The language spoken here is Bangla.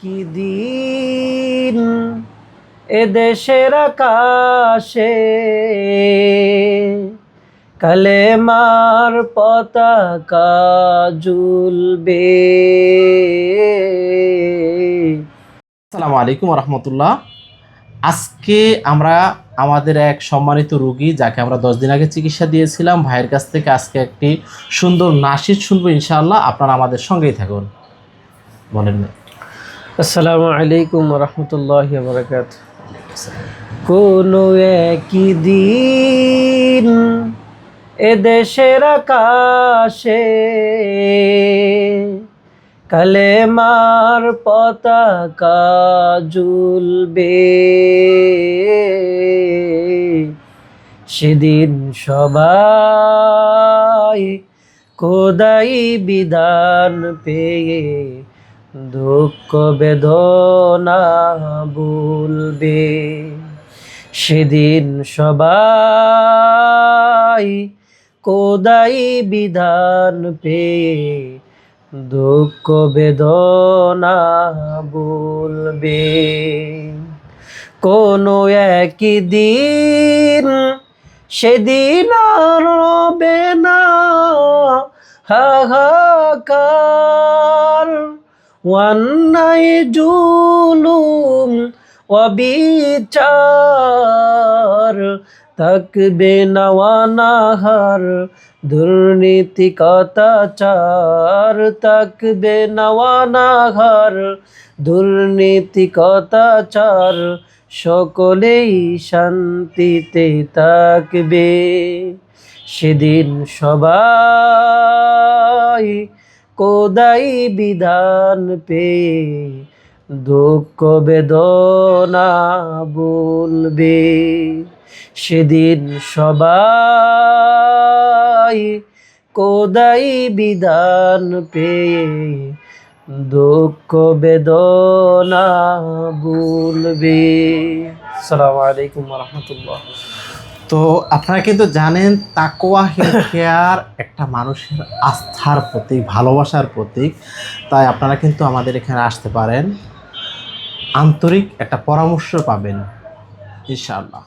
একই দিন এদেশের আকাশে কালেমার পতাকা ঝুলবে। আসসালামু আলাইকুম রহমতুল্লাহ। আজকে আমরা আমাদের এক সম্মানিত রোগী, যাকে আমরা 10 দিন আগে চিকিৎসা দিয়েছিলাম, ভাইয়ের কাছ থেকে আজকে একটি সুন্দর নাশিদ শুনবো ইনশাআল্লাহ। আপনারা আমাদের সঙ্গেই থাকুন। বলেন না। আসসালামু আলাইকুম রহমতুল্লাহি ওয়া বারাকাতুহু। কোনো একই দিন এদেশের আকাশে কালেমার পতাকা ঝুলবে। সেদিন সবাই খোদাই বিধান পেয়ে দুঃখ বেদনা ভুলবে। সেদিন সবাই খোদাই বিধান পেয়ে দুঃখ বেদনা ভুলবে। কোনো একই দিন সেদিন আর রবে না হাহাকার, অন্যায় জুলুম অবিচার থাকবে না অনাহার, দুর্নীতি কতাচার থাকবে না অনাহার, দুর্নীতি কতাচার সকলেই শান্তিতে থাকবে। সেদিন সবাই খোদাই বিধান পেয়ে দুঃখ বেদনা ভুলবে। সেদিন সবাই খোদাই বিধান পেয়ে দুঃখ বেদনা ভুলবে। আসসালামু আলাইকুম ওয়া রাহমাতুল্লাহ। তো আপনারা কিন্তু জানেন, তাকওয়া হেলথ কেয়ার একটা মানুষের আস্থার প্রতীক, ভালোবাসার প্রতীক। তাই আপনারা কিন্তু আমাদের এখানে আসতে পারেন, আন্তরিক একটা পরামর্শ পাবেন ইনশাআল্লাহ।